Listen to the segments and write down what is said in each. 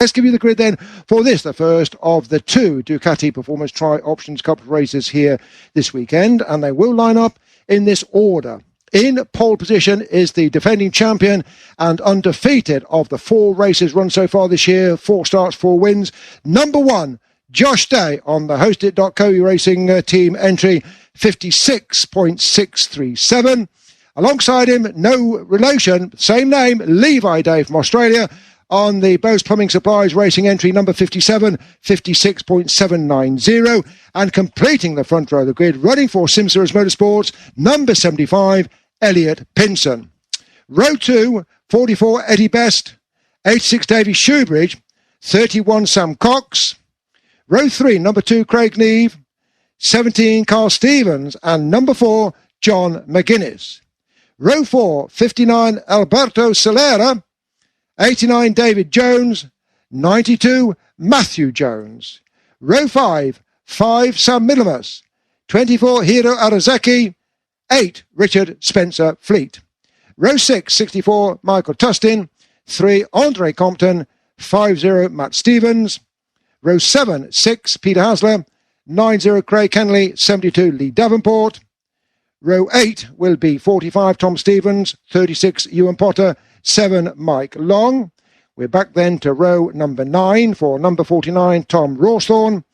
Let's give you the grid then for this, the first of the two Ducati Performance TriOptions Cup races here this weekend, and they will line up in this order. In pole position is the defending champion and undefeated of the 4 races run so far this year, 4 starts, 4 wins. Number 1, Josh Day on the Hostit.co racing team entry, 56.637. Alongside him, no relation, same name, Levi Day from Australia, on the Bose Plumbing Supplies racing entry number 57, 56.790, and completing the front row of the grid, running for Simsers Motorsports, number 75, Elliot Pinson. Row 2, 44, Eddie Best, 86, Davy Shoebridge, 31, Sam Cox. Row 3, number 2, Craig Neve, 17, Carl Stevens, and number 4, John McGuinness. Row 4, 59, Alberto Solera, 89, David Jones, 92, Matthew Jones. Row 5, 5, Sam Middlemas, 24, Hiro Arazeki, 8, Richard Spencer Fleet. Row 6, 64, Michael Tustin, 3, Andre Compton, 50, Matt Stevens. Row 7, 6, Peter Hasler, 90, Craig Kenley, 72, Lee Davenport. Row 8 will be 45, Tom Stevens, 36, Ewan Potter, 7, Mike Long. We're back then to row number 9 for number 49, Tom Rawsthorne.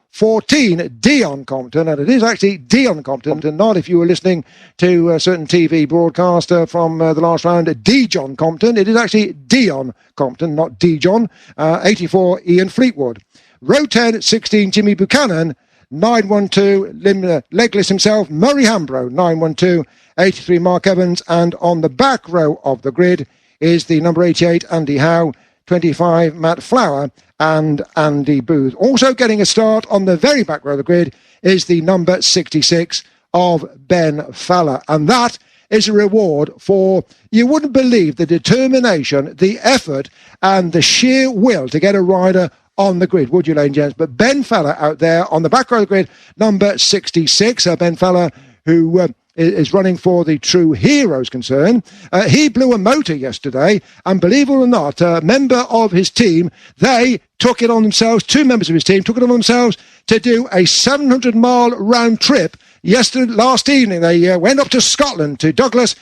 14, Dion Compton, and it is actually Dion Compton, and not, if you were listening to a certain TV broadcaster from the last round, Dijon Compton. It is actually Dion Compton, not Dijon. 84, Ian Fleetwood. Row 10, 16, Jimmy Buchanan. 912, legless himself, Murray Hambro, 912, 83, Mark Evans, and on the back row of the grid is the number 88, Andy Howe, 25, Matt Flower, and Andy Booth. Also getting a start on the very back row of the grid is the number 66 of Ben Fowler, and that is a reward for, you wouldn't believe the determination, the effort, and the sheer will to get a rider on the grid, would you, ladies and gents? But Ben Fowler out there on the back row of the grid, number 66, Ben Fowler, who is running for the True Heroes concern. He blew a motor yesterday, and believe it or not, a member of his team, they took it on themselves, 2 members of his team took it on themselves to do a 700-mile round trip. Last evening, they went up to Scotland, to Douglas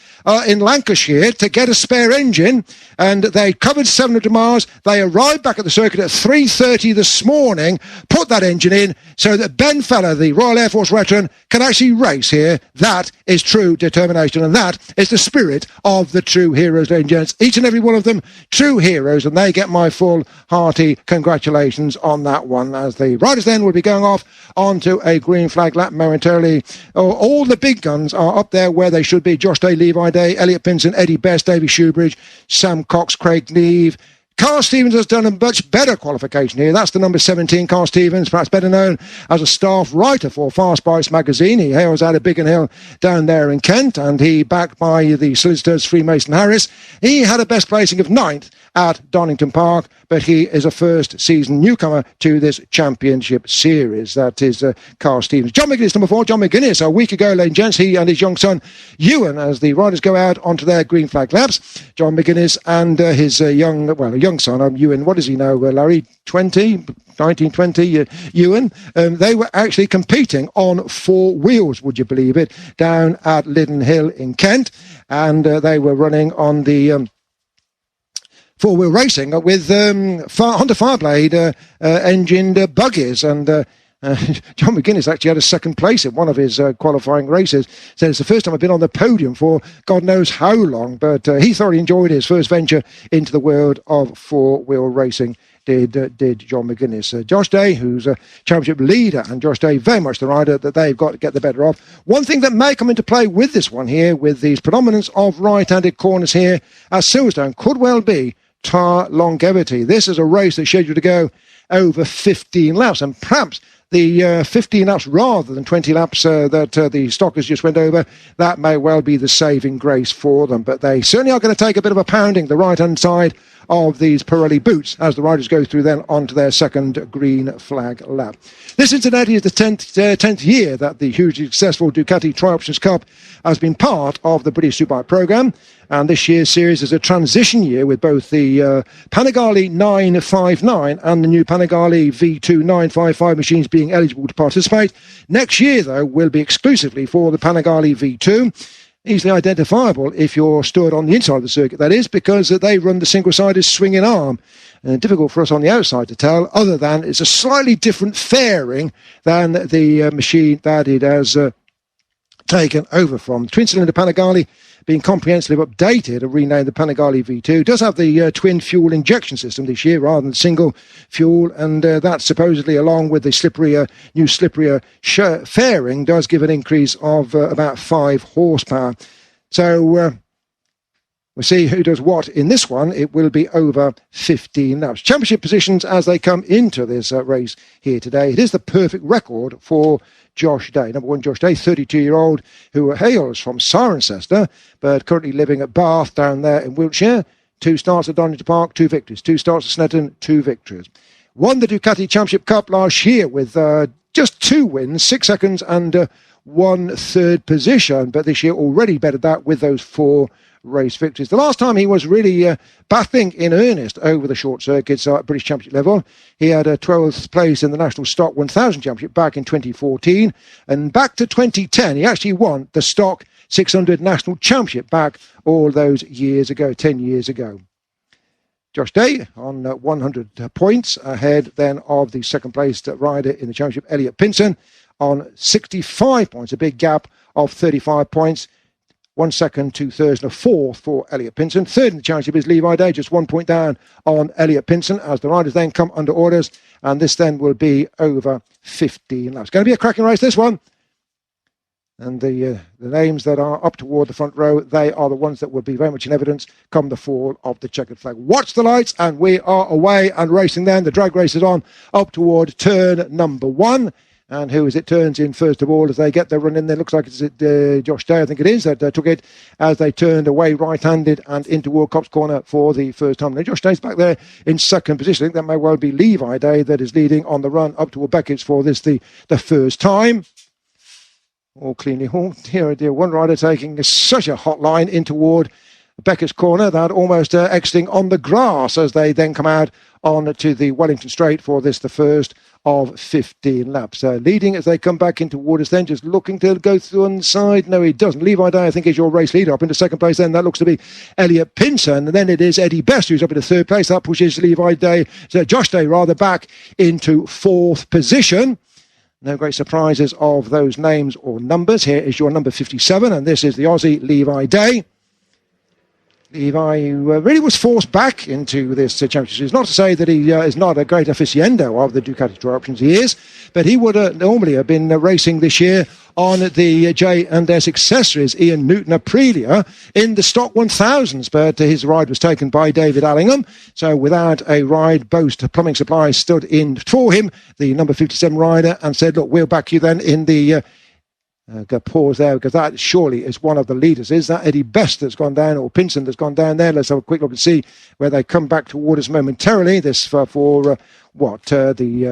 in Lancashire, to get a spare engine, and they covered 700 miles. They arrived back at the circuit at 3:30 this morning, put that engine in, so that Ben Fowler, the Royal Air Force veteran, can actually race here. That is true determination, and that is the spirit of the True Heroes, ladies and gents. Each and every one of them, true heroes, and they get my full, hearty congratulations on that one, as the riders then will be going off onto a green flag lap momentarily. All the big guns are up there where they should be. Josh Day, Levi Day, Elliot Pinson, Eddie Best, Davy Shoebridge, Sam Cox, Craig Neve. Carl Stevens has done a much better qualification here. That's the number 17, Carl Stevens, perhaps better known as a staff writer for Fast Bikes magazine. He hails out of Biggin Hill down there in Kent, and he, backed by the solicitors Freemason Harris, he had a best placing of 9th at Donington Park, but he is a first-season newcomer to this championship series. That is Carl Stevens. John McGuinness, number 4, John McGuinness. A week ago, ladies and gents, he and his young son, Ewan, as the riders go out onto their green flag laps. John McGuinness and his young son, Ewan, what is he now, Larry? 1920, Ewan. They were actually competing on 4 wheels, would you believe it, down at Liddon Hill in Kent, and they were running on the 4-wheel racing with Honda Fireblade engined buggies, and John McGuinness actually had a second place in one of his qualifying races. Said it's the first time I've been on the podium for God knows how long, but he thoroughly enjoyed his first venture into the world of 4-wheel racing. Did John McGuinness. Josh Day, who's a championship leader, and Josh Day very much the rider that they've got to get the better of. One thing that may come into play with this one here, with these predominance of right-handed corners here at Silverstone, could well be tyre longevity. This is a race that's scheduled to go over 15 laps, and perhaps the 15 laps rather than 20 laps that the Stockers just went over, that may well be the saving grace for them. But they certainly are going to take a bit of a pounding, the right-hand side of these Pirelli boots as the riders go through then onto their second green flag lap. This, incidentally, is the 10th year that the hugely successful Ducati TriOptions Cup has been part of the British Superbike programme, and this year's series is a transition year with both the Panigale 959 and the new Panigale V2 955 machines being eligible to participate. Next year, though, will be exclusively for the Panigale V2. Easily identifiable if you're stood on the inside of the circuit, that is, because they run the single-sided swinging arm. Difficult for us on the outside to tell, other than it's a slightly different fairing than the machine that it has taken over from. Twin-cylinder Panigale being comprehensively updated and renamed the Panigale V2. Does have the twin fuel injection system this year rather than single fuel, and that supposedly, along with the new slipperier fairing, does give an increase of about 5 horsepower. So we'll see who does what in this one. It will be over 15 laps. Championship positions as they come into this race here today. It is the perfect record for Josh Day. Number one, Josh Day, 32-year-old, who hails from Cirencester, but currently living at Bath down there in Wiltshire. 2 starts at Donington Park, 2 victories. 2 starts at Snetton, 2 victories. Won the Ducati Championship Cup last year with just 2 wins, 6 seconds and 1 third position, but this year already bettered that with those 4 race victories. The last time he was really battling in earnest over the short circuits at British Championship level, he had a 12th place in the National Stock 1000 Championship back in 2014, and back to 2010 he actually won the Stock 600 National Championship back all those years ago, 10 years ago. Josh Day on 100 points ahead then of the second placed rider in the championship, Elliot Pinson, on 65 points, a big gap of 35 points. 1 second, 2 thirds, and a 4th for Elliot Pinson. Third in the championship is Levi Day, just 1 point down on Elliot Pinson as the riders then come under orders, and this then will be over 15 laps. Going to be a cracking race, this one. And the names that are up toward the front row, they are the ones that will be very much in evidence come the fall of the checkered flag. Watch the lights, and we are away and racing then. The drag race is on up toward turn number 1. And who is it turns in first of all as they get their run in there? Looks like it's Josh Day, I think it is, that took it as they turned away right-handed and into World Cup's corner for the first time. Now, Josh Day's back there in second position. I think that may well be Levi Day that is leading on the run up toward Beckett's for this, the first time. All cleanly hauled. Dear, dear, one rider taking such a hot line in toward Beckett's corner that almost exiting on the grass as they then come out on to the Wellington Straight for this, the first of 15 laps. Leading as they come back into waters then, just looking to go through on the side. No, he doesn't. Levi Day, I think, is your race leader up into second place then. That looks to be Elliot Pinson. And then it is Eddie Best who's up into third place. That pushes Levi Day, Josh Day rather, back into 4th position. No great surprises of those names or numbers. Here is your number 57, and this is the Aussie Levi Day. Levi really was forced back into this championship. It's not to say that he is not a great aficionado of the Ducati TriOptions. He is, but he would normally have been racing this year on the J&S accessories, Ian Newton Aprilia, in the Stock 1000s, but his ride was taken by David Allingham. So without a ride, Boast Plumbing Supply stood in for him, the number 57 rider, and said, look, we'll back you then in the... pause there, because that surely is one of the leaders. Is that Eddie Best that's gone down, or Pinson that's gone down there? Let's have a quick look and see where they come back toward us momentarily. This for the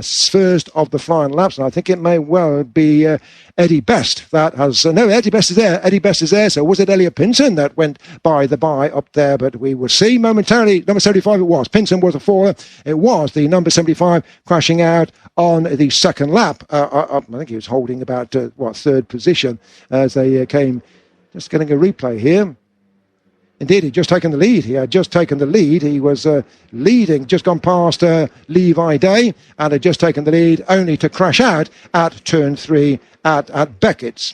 first of the flying laps, and I think it may well be Eddie Best that has... no, Eddie Best is there. Eddie Best is there. So was it Elliot Pinson that went by up there? But we will see momentarily. Number 75 it was. Pinson was a faller. It was the number 75 crashing out on the second lap. I think he was holding about, third position as they came. Just getting a replay here. Indeed, he'd just taken the lead. He had just taken the lead. He was leading, just gone past Levi Day, and had just taken the lead, only to crash out at turn 3 at Beckett's.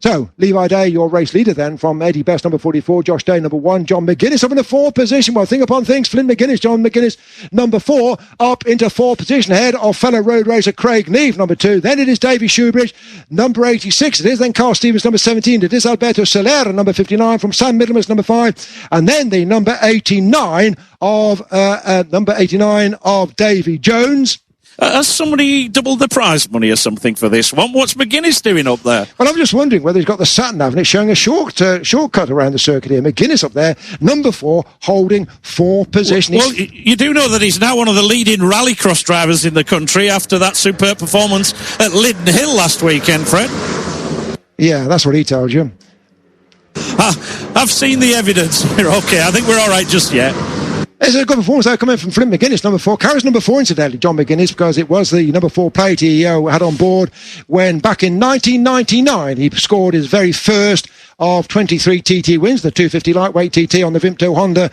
So, Levi Day, your race leader then, from Eddie Best, number 44, Josh Day, number 1, John McGuinness up in the 4th position. Well, think upon things, Flynn McGuinness, John McGuinness, number 4, up into 4th position, ahead of fellow road racer Craig Neve, number 2. Then it is Davy Shoebridge, number 86. It is then Carl Stevens, number 17. It is Alberto Solera, number 59, from Sam Middlemas, number 5. And then the number 89 of Davy Jones. Has somebody doubled the prize money or something for this one? What's McGuinness doing up there? Well, I'm just wondering whether he's got the sat-nav and it's showing a shortcut around the circuit here. McGuinness up there, number 4, holding 4 position. Well, you do know that he's now one of the leading rallycross drivers in the country after that superb performance at Lydden Hill last weekend, Fred. Yeah, that's what he told you. I've seen the evidence. Okay, I think we're all right just yet. There's a good performance there coming from Flint McGuinness, number 4. Carries number 4, incidentally, John McGuinness, because it was the number 4 plate he had on board when back in 1999 he scored his very first of 23 TT wins, the 250 lightweight TT on the Vimto Honda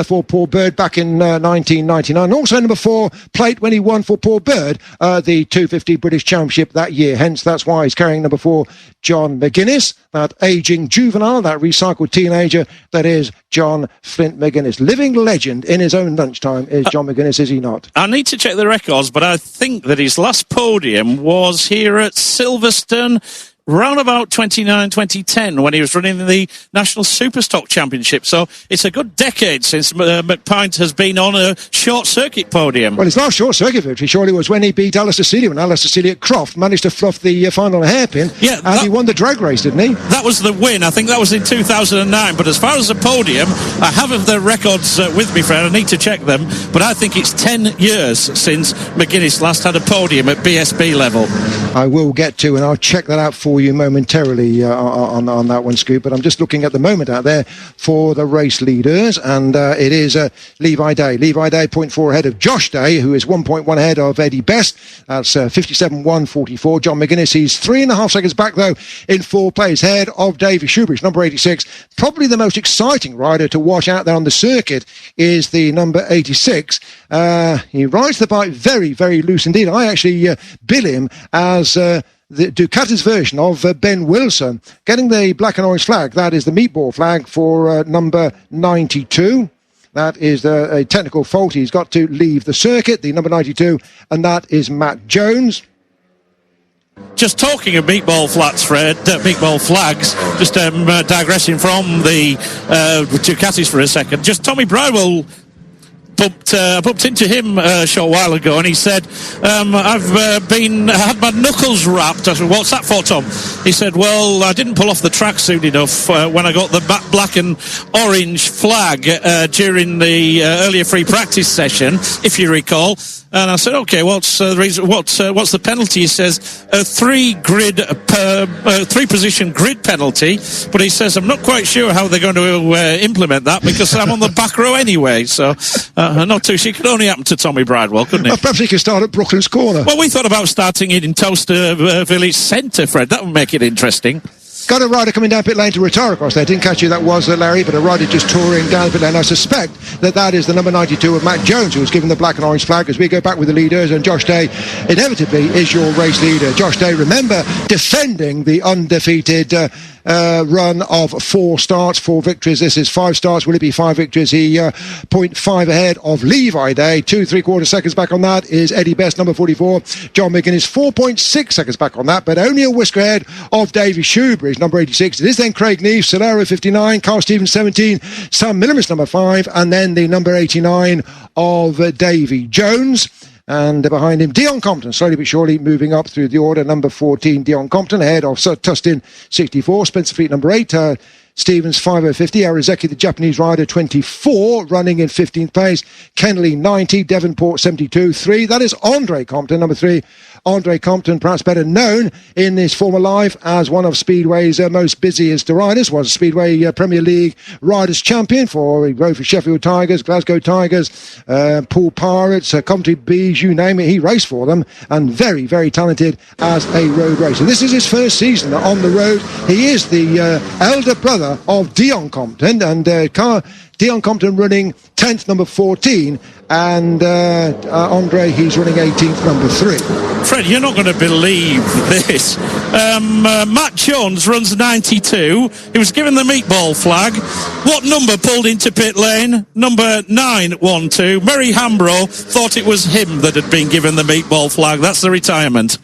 for Paul Bird back in 1999. And also number 4 plate when he won for Paul Bird the 250 British Championship that year. Hence, that's why he's carrying number 4, John McGuinness, that ageing juvenile, that recycled teenager that is John Flint McGuinness. Living legend in his own lunchtime is John McGuinness, is he not? I need to check the records, but I think that his last podium was here at Silverstone round about 2010 when he was running the National Superstock Championship. So it's a good decade since McPint has been on a short circuit podium. Well, his last short circuit victory surely was when he beat Alistair Seeley, when Alistair Seeley at Croft managed to fluff the final hairpin. Yeah, and he won the drag race, didn't he? That was the win. I think that was in 2009. But as far as the podium, I have the records with me, Fred. I need to check them. But I think it's 10 years since McGuinness last had a podium at BSB level. I will get to, and I'll check that out for you momentarily on that one, Scoop. But I'm just looking at the moment out there for the race leaders, and it is Levi Day. Levi Day 0.4 ahead of Josh Day, who is 1.1 ahead of Eddie Best. That's 57.144. John McGuinness, he's 3.5 seconds back, though, in 4th place, ahead of Davy Shoebridge, number 86. Probably the most exciting rider to watch out there on the circuit is the number 86. He rides the bike very, very loose indeed. I actually bill him as the Ducati's version of Ben Wilson, getting the black and orange flag. That is the meatball flag for number 92. That is a technical fault. He's got to leave the circuit, the number 92, and that is Matt Jones. Just talking of meatball flats, Fred, meatball flags, just digressing from the Ducatis for a second. Just Tommy Bridewell bumped into him a short while ago, and he said, I've had my knuckles wrapped. I said, what's that for, Tom? He said, well, I didn't pull off the track soon enough when I got the black and orange flag during the earlier free practice session, if you recall. And I said, okay, what's the reason? What's the penalty? He says a 3-position grid penalty. But he says, I'm not quite sure how they're going to implement that because I'm on the back row anyway. So not too. It could only happen to Tommy Bridewell, couldn't it? Well, perhaps he could start at Brooklands Corner. Well, we thought about starting it in Toaster Village Centre, Fred. That would make it interesting. Got a rider coming down pit lane to retire across there. Didn't catch you, that was Larry, but a rider just touring down pit lane. I suspect that is the number 92 of Matt Jones, who was given the black and orange flag as we go back with the leaders, and Josh Day inevitably is your race leader. Josh Day, remember, defending the undefeated run of 4 starts, 4 victories. This is 5 starts. Will it be 5 victories? He 0.5 ahead of Levi Day. 2 3/4 seconds back on that is Eddie Best, number 44. John McGuinness 4.6 seconds back on that, but only a whisker ahead of Davy Shoebridge, number 86. It is then Craig Neef, Solero 59, Carl Stevens 17, Sam Millimus number 5, and then the number 89 of Davy Jones. And behind him, Dion Compton, slowly but surely moving up through the order. Number 14, Dion Compton, ahead of Tustin, 64. Spencer Fleet, number 8. Stevens, 5050. Arizeki, the Japanese rider, 24, running in 15th place. Kenley, 90. Devonport, 72. 3. That is Andre Compton, number 3. Andre Compton, perhaps better known in his former life as one of Speedway's most busiest riders, was Speedway Premier League Riders Champion he rode for Sheffield Tigers, Glasgow Tigers, Poole Pirates, Coventry Bees, you name it, he raced for them, and very, very talented as a road racer. This is his first season on the road. He is the elder brother of Dion Compton, and Dion Compton running 10th, number 14, and Andre, he's running 18th, number 3. Fred, you're not going to believe this. Matt Jones runs 92. He was given the meatball flag. What number pulled into pit lane? Number 912. Murray Hambro thought it was him that had been given the meatball flag. That's the retirement.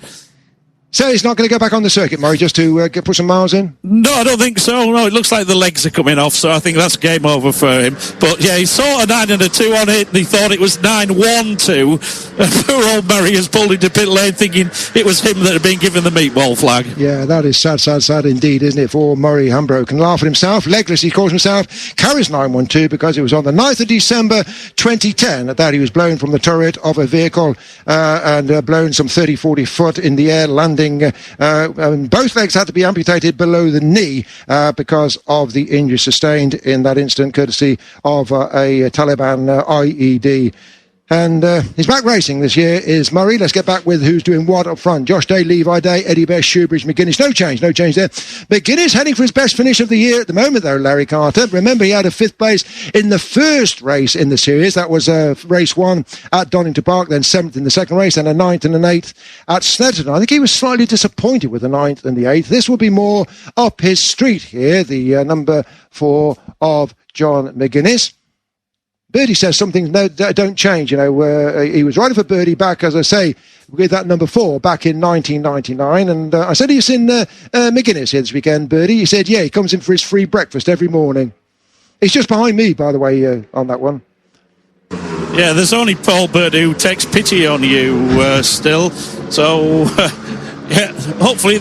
So he's not going to go back on the circuit, Murray, just to put some miles in? No, I don't think so. No, it looks like the legs are coming off, so I think that's game over for him. But yeah, he saw a 9 and a 2 on it, and he thought it was 9-1-2. Poor old Murray has pulled into pit lane thinking it was him that had been given the meatball flag. Yeah, that is sad, sad, sad indeed, isn't it, for Murray Hambro. Can laugh at himself. Legless, he calls himself. Carries 912 because it was on the 9th of December 2010 that he was blown from the turret of a vehicle and blown some 30-40 foot in the air, landing. And both legs had to be amputated below the knee because of the injury sustained in that incident, courtesy of a Taliban IED. And he's back racing this year is Murray. Let's get back with who's doing what up front. Josh Day, Levi Day, Eddie Best, Shoebridge, McGuinness. No change there. McGuinness heading for his best finish of the year at the moment, though, Larry Carter. Remember, he had a 5th place in the first race in the series. That was race 1 at Donington Park, then 7th in the second race, then a 9th and an 8th at Snetterton. I think he was slightly disappointed with the 9th and the 8th. This will be more up his street here, the number 4 of John McGuinness. Birdie says some things don't change. He was riding for Birdie back, as I say, with that number 4 back in 1999. And I said, he's in McGuinness here this weekend, Birdie. He said, yeah, he comes in for his free breakfast every morning. He's just behind me, by the way, on that one. Yeah, there's only Paul Bird who takes pity on you still. So... yeah, hopefully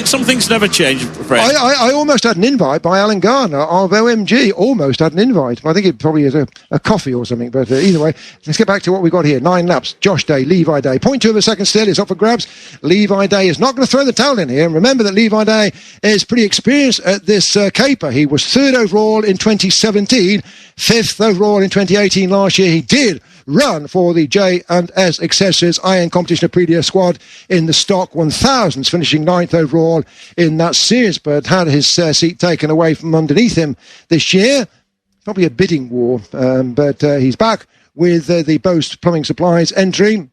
some things never change, Fred. I almost had an invite by Alan Gardner of OMG. Almost had an invite. I think it probably is a coffee or something. But either way, let's get back to what we've got here. 9 laps. Josh Day, Levi Day. 0.2 of a second still. It's up for grabs. Levi Day is not going to throw the towel in here. And remember that Levi Day is pretty experienced at this caper. He was 3rd overall in 2017, 5th overall in 2018 last year. He did run for the J&S Accessories Iron Competition Aprilia squad in the stock 1000s, finishing 9th overall in that series, but had his seat taken away from underneath him this year. Probably a bidding war, but he's back with the Boast Plumbing Supplies entry.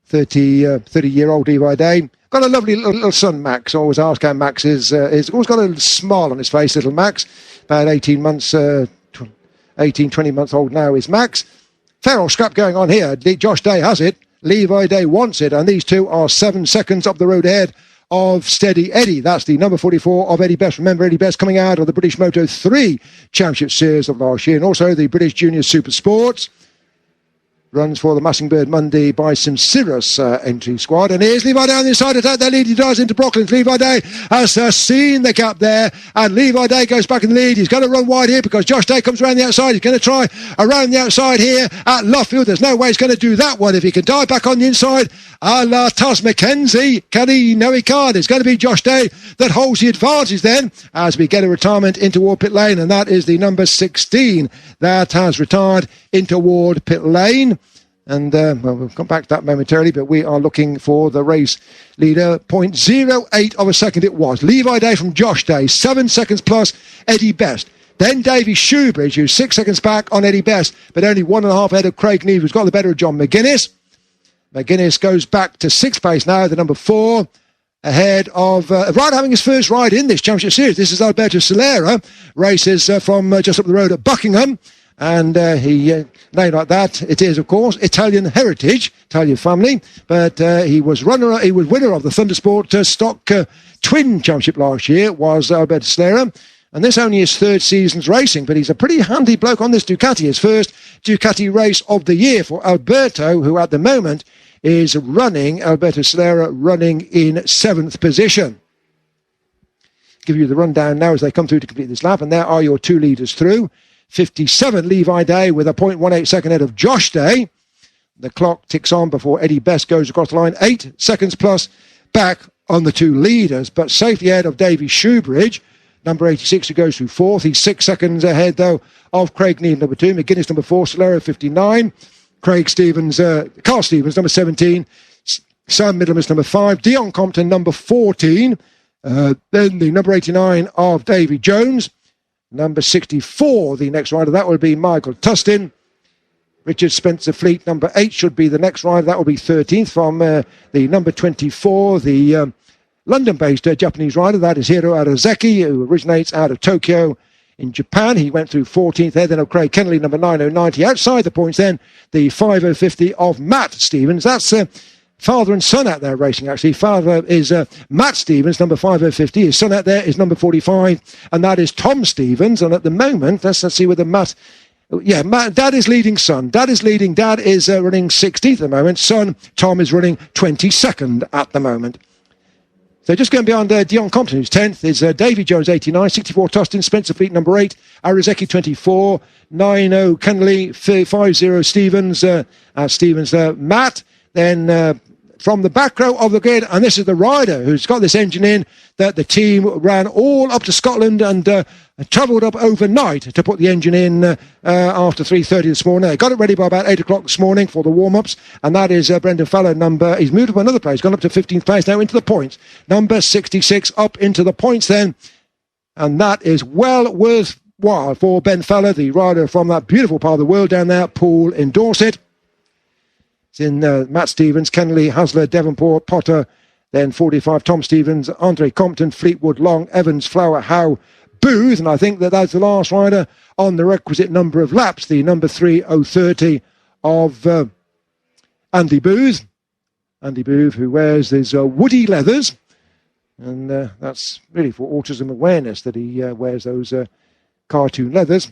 30-year-old Levi Day. Got a lovely little son, Max. I always ask how Max is. He's always got a little smile on his face, little Max. About 18 months 18, 20 months old now is Max. Fair old scrap going on here. Josh Day has it. Levi Day wants it. And these two are 7 seconds up the road ahead of Steady Eddie. That's the number 44 of Eddie Best. Remember, Eddie Best coming out of the British Moto 3 Championship Series of last year. And also the British Junior Super Sports. Runs for the Massingbird Monday by Simsirus entry squad. And here's Levi Day on the inside attack. Their lead, he drives into Brocklands. Levi Day has seen the gap there. And Levi Day goes back in the lead. He's going to run wide here because Josh Day comes around the outside. He's going to try around the outside here at Luffield. There's no way he's going to do that one if he can dive back on the inside. A la Taz McKenzie. Can he? No, he can't. It's going to be Josh Day that holds the advantage then as we get a retirement into Ward Pit Lane. And that is the number 16 that has retired into Ward Pit Lane. And we'll come back to that momentarily, but we are looking for the race leader. 0.08 of a second it was. Levi Day from Josh Day, 7 seconds plus Eddie Best. Then Davey Shoebridge, who's 6 seconds back on Eddie Best, but only 1.5 ahead of Craig Neave, who's got the better of John McGuinness. McGuinness goes back to 6th place now, the number 4, ahead of Ryan having his first ride in this championship series. This is Alberto Solera, races from just up the road at Buckingham. And he named like that. It is, of course, Italian heritage, Italian family. But he was winner of the Thundersport Stock Twin Championship last year. Was Alberto Solera, and this only his 3rd season's racing. But he's a pretty handy bloke on this Ducati. His first Ducati race of the year for Alberto, who at the moment is Alberto Solera running in 7th position. Give you the rundown now as they come through to complete this lap, and there are your 2 leaders through. 57 Levi Day with a 0.18 second ahead of Josh Day. The clock ticks on before Eddie Best goes across the line. 8 seconds plus back on the 2 leaders, but safely ahead of Davey Shoebridge, number 86, who goes through 4th. He's 6 seconds ahead, though, of Craig Neave, number 2. McGuinness, number 4. Solera, 59. Carl Stevens, number 17. Sam Middlemas, number 5. Dion Compton, number 14. Then the number 89 of Davy Jones. Number 64, the next rider, that will be Michael Tustin. Richard Spencer Fleet, number 8, should be the next rider. That will be 13th from the number 24, the London-based Japanese rider. That is Hiro Arazeki, who originates out of Tokyo in Japan. He went through 14th there, then of Craig Kennelly, number 9090. Outside the points then, the 5050 of Matt Stevens. That's father and son out there racing, actually. Father is Matt Stevens, number 5050. His son out there is number 45, and that is Tom Stevens. And at the moment, let's see whether Matt... Yeah, Dad is leading son. Dad is leading. Dad is running 16th at the moment. Son, Tom, is running 22nd at the moment. So just going beyond Dion Compton, who's 10th, is Davy Jones, 89, 64 Tostin, Spencer Fleet, number 8, Arizeki, 24, 90 Kennelly, 50 Stevens, Matt. Then from the back row of the grid, and this is the rider who's got this engine in, that the team ran all up to Scotland and travelled up overnight to put the engine in after 3:30 this morning. They got it ready by about 8 o'clock this morning for the warm-ups, and that is Brendan Fallow, he's moved up another place, gone up to 15th place now into the points. Number 66 up into the points then, and that is well worthwhile for Ben Fallow, the rider from that beautiful part of the world down there, Poole in Dorset. It's in Matt Stevens, Kennelly, Hasler, Devonport, Potter, then 45 Tom Stevens, Andre Compton, Fleetwood, Long, Evans, Flower, Howe, Booth, and I think that's the last rider on the requisite number of laps, the number 3030 of Andy Booth. Andy Booth, who wears his woody leathers, and that's really for autism awareness that he wears those cartoon leathers.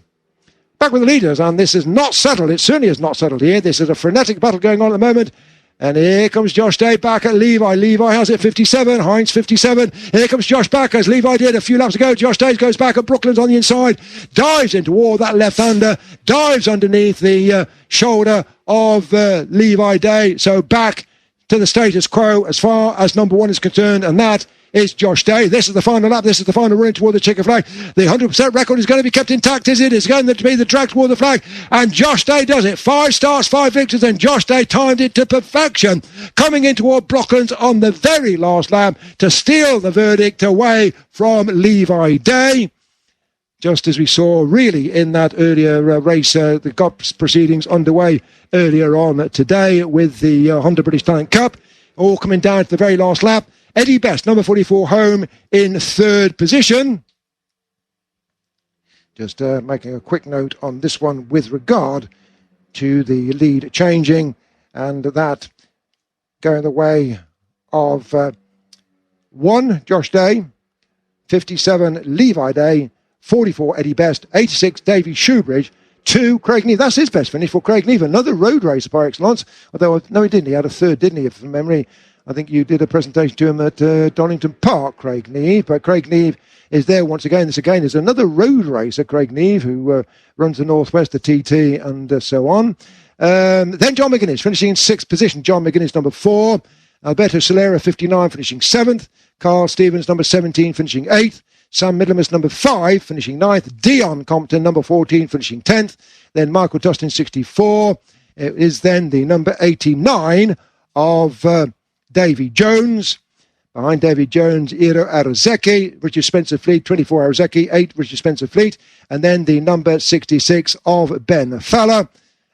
Back with the leaders, and this is not settled. It certainly is not settled here. This is a frenetic battle going on at the moment. And here comes Josh Day back at Levi. Levi has it 57. Heinz 57. Here comes Josh back as Levi did a few laps ago. Josh Day goes back at Brooklands on the inside. Dives into wall, that left-hander. Dives underneath the shoulder of Levi Day. So back to the status quo as far as number 1 is concerned. And that is Josh Day. This is the final lap. This is the final run toward the checker flag. The 100% record is going to be kept intact, is it? It's going to be the drag toward the flag. And Josh Day does it. 5 starts, 5 victories, and Josh Day timed it to perfection. Coming in toward Brooklands on the very last lap to steal the verdict away from Levi Day. Just as we saw really in that earlier race, the GOPS proceedings underway earlier on today with the Honda British Talent Cup. All coming down to the very last lap. Eddie Best, number 44, home in 3rd position. Just making a quick note on this one with regard to the lead changing, and that going the way of 1, Josh Day, 57, Levi Day, 44, Eddie Best, 86, Davy Shoebridge, 2, Craig Neve. That's his best finish for Craig Neve, another road racer par excellence. Although, no, he didn't. He had a 3rd, didn't he, from memory? I think you did a presentation to him at Donington Park, Craig Neve. But Craig Neve is there once again. This again is another road racer, Craig Neve, who runs the Northwest, the TT, and so on. Then John McGuinness finishing in 6th position. John McGuinness, number 4. Alberto Solera, 59, finishing 7th. Carl Stevens, number 17, finishing 8th. Sam Middlemas, number 5, finishing 9th. Dion Compton, number 14, finishing 10th. Then Michael Tustin, 64. It is then the number 89 of Davy Jones. Behind Davy Jones, Iro Arizeki, Richard Spencer Fleet, 24 Arizeki, 8 Richard Spencer Fleet, and then the number 66 of Ben Fowler.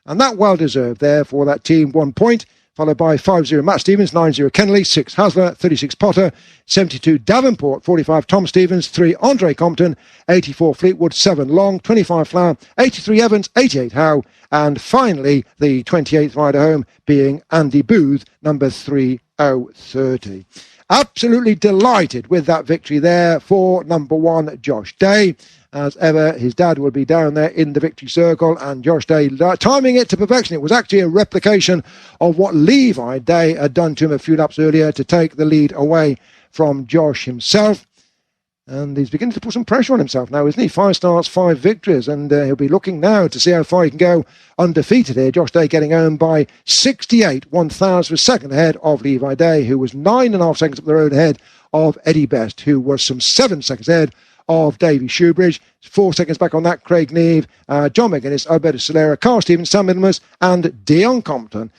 And that well deserved there for that team, 1 point, followed by 50 Matt Stevens, 90 Kennelly, 6 Hasler, 36 Potter, 72 Davenport, 45 Tom Stevens, 3 Andre Compton, 84 Fleetwood, 7 Long, 25 Flower, 83 Evans, 88 Howe, and finally the 28th rider home being Andy Booth, number 3030. Absolutely delighted with that victory there for number 1, Josh Day. As ever, his dad will be down there in the victory circle, and Josh Day timing it to perfection. It was actually a replication of what Levi Day had done to him a few laps earlier to take the lead away from Josh himself. And he's beginning to put some pressure on himself now, isn't he? 5 starts, 5 victories, and he'll be looking now to see how far he can go undefeated here. Josh Day getting home by 68, 1,000 for second ahead of Levi Day, who was 9.5 seconds up the road ahead of Eddie Best, who was some 7 seconds ahead of Davy Shoebridge. 4 seconds back on that, Craig Neve, John McGuinness, Alberto Solera, Carl Stevens, Sam Middlemas, and Dion Compton.